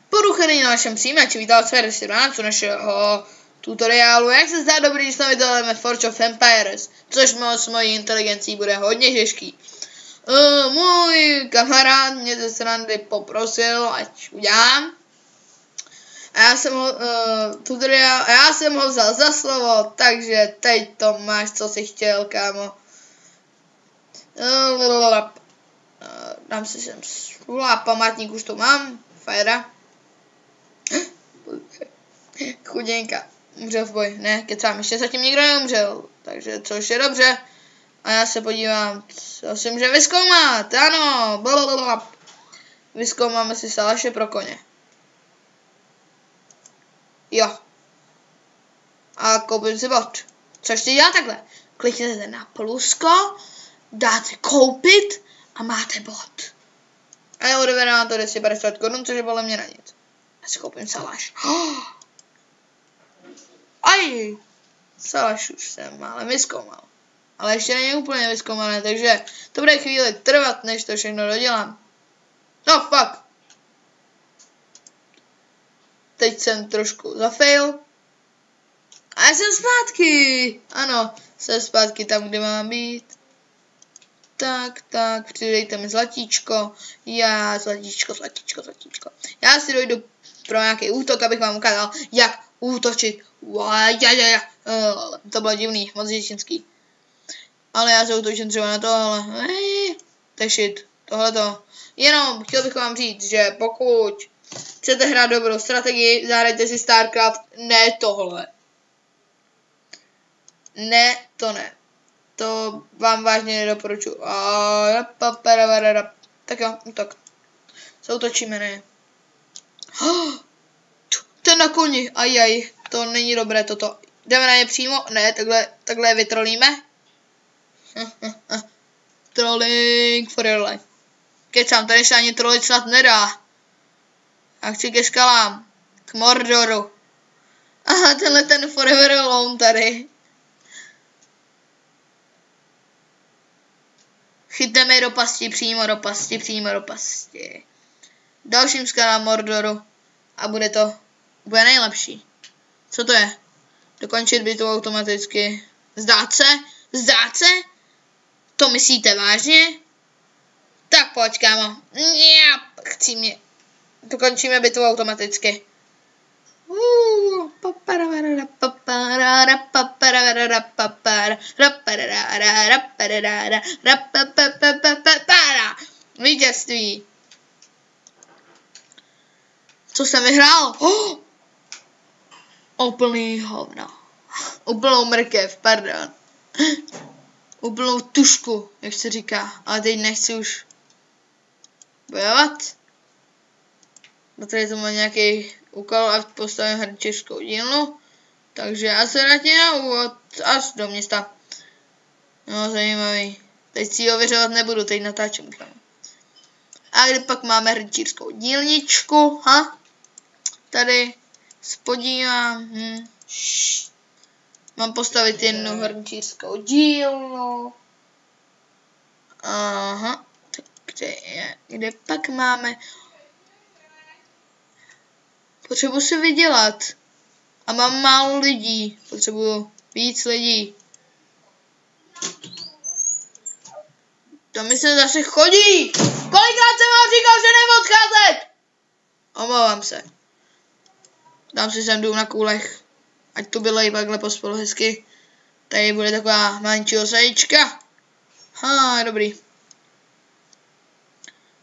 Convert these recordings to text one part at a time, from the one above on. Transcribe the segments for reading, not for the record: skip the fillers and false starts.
Poruchený na našem přijímači, vítám vás v 17 našeho tutoriálu, jak se zdá dobrý, když tam vydáváme Forge of Empires, což s mojí inteligencí bude hodně těžký. Můj kamarád mě ze srandy poprosil, ať udělám. A já jsem ho vzal za slovo, takže teď to máš, co jsi chtěl, kámo. Dám si sem památník, už to mám, fajra. Chuděnka, umřel v boji, ne, kecám, ještě zatím nikdo neumřel, takže což je dobře. A já se podívám, co si může vyzkoumat, ano, blablabla. Vyzkoumáme si salaše pro koně. Jo. A koupím si bod. Což si dělá takhle, klikněte na plusko, dáte koupit a máte bod. A já odebere vám to 250 korun, což je podle mě na nic. Já si koupím salaš. Aj! Salaš už jsem ale vyzkoumal. Ale ještě není úplně vyzkoumané, takže to bude chvíli trvat, než to všechno dodělám. No fuck! Teď jsem trošku zafail. A já jsem zpátky! Ano, jsem zpátky tam, kde mám být. Tak, přidejte mi zlatíčko. Zlatíčko. Já si dojdu pro nějaký útok, abych vám ukázal, jak útočit. To bylo divný, moc děčinský. Ale já se útočím třeba na tohle. To je shit, tohleto. Jenom chtěl bych vám říct, že pokud chcete hrát dobrou strategii, zahrajte si StarCraft, ne tohle. Ne, to ne. To vám vážně nedoporučuji. Tak jo, útok. Zautočíme, ne. Ten na koni, ajaj, to není dobré toto. Jdeme na ně přímo, ne, takhle je vytrolíme. Trolling for your life. Kecám, tady se ani trolit snad nedá. Já chci ke skalám, k Mordoru. Aha, tenhle ten Forever Alone tady. Chytneme do pasti, přímo do pasti. Dalším skalám Mordoru. A bude nejlepší. Co to je? Dokončit bitvu automaticky. Zdát se? To myslíte vážně? Tak pojď, kámo. Dokončíme bitvu automaticky. Vítězství. Co jsem vyhrál? Úplný hovno. Úplnou mrkev, pardon. Úplnou tušku, jak se říká. Ale teď nechci už bojovat. Protože to má nějaký úkol a postavím hrnčířskou dílnu. Takže já se vrátím na úvod až do města. No, zajímavý. Teď si ji ověřovat nebudu, teď natáčím. A kde pak máme hrnčířskou dílničku, Tady spodívám. Mám postavit jednu hrnčířskou dílnu. Aha. Tak kde pak máme? Potřebuji se vydělat. A mám málo lidí. Potřebuji víc lidí. To mi se zase chodí. Kolikrát jsem vám říkal, že neodcházet? Omlouvám se. Dám si sem dům na kůlech. Ať to bylo i takhle pospolu hezky. Tady bude taková mančí osadička. Dobrý.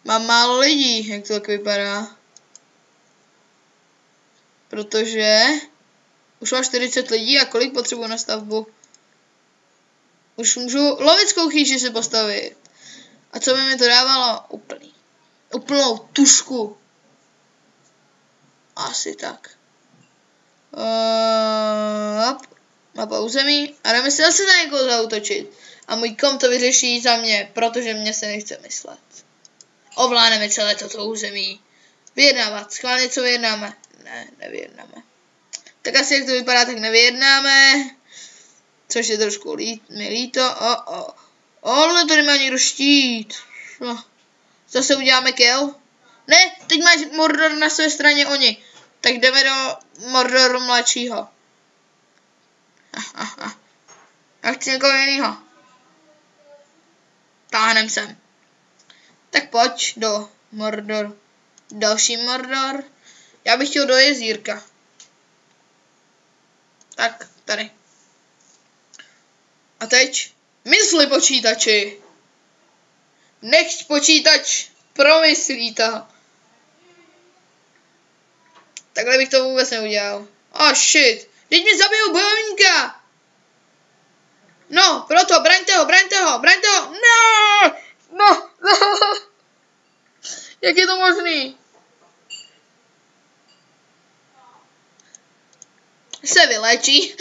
Mám málo lidí, jak to tak vypadá. Protože už mám 40 lidí a kolik potřebuji na stavbu? Už můžu lovickou chýši si postavit. A co by mi to dávalo? úplnou tušku. Asi tak. Mapa území. A jdeme si zase na někoho zaútočit. A můj kom to vyřeší za mě, protože mě se nechce myslet. Ovládneme celé toto území. Vyjednávat. Schválně, co vyjednáme? Ne, nevyjednáme. Tak asi jak to vypadá, tak nevyjednáme. Což je trošku mi líto. Ale tady má někdo štít. Zase uděláme kill. Ne, teď máš Mordor na své straně oni. Tak jdeme do Mordoru mladšího. Já chci někoho jinýho. Táhnem sem. Tak pojď do Mordor. Další Mordor. Já bych chtěl do jezírka. Tak, tady. A teď mysli počítači. Nechť počítač promyslí to. Takhle bych to vůbec neudělal. Oh shit. Teď mi zabijou bojovníka. No, proto, braňte ho. No. Jak je to možný? Se vylečí.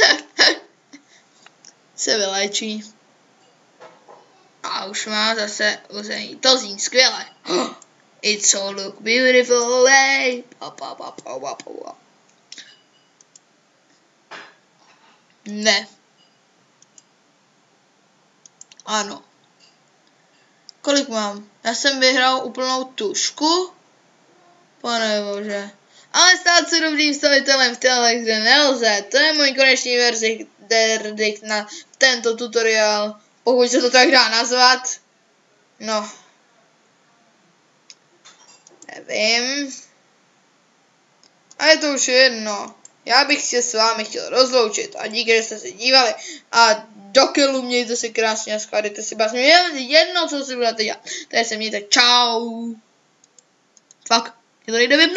A už má zase území. To zní skvěle. It's all look beautiful way. Ne. Ano. Kolik mám? Já jsem vyhrál úplnou tušku. Panebože. Ale stát se dobrým stavitelem v téhle hře nelze. To je můj konečný verdikt na tento tutoriál. Pokud se to tak dá nazvat. No. Nevím. A je to už jedno. Já bych se s vámi chtěl rozloučit. A díky, že jste se dívali. A do kilu mějte si krásně a skladejte si básně. Jedno, co si budete dělat. Tady se mějte. Čau. Fakt. Je to nejde vypnout.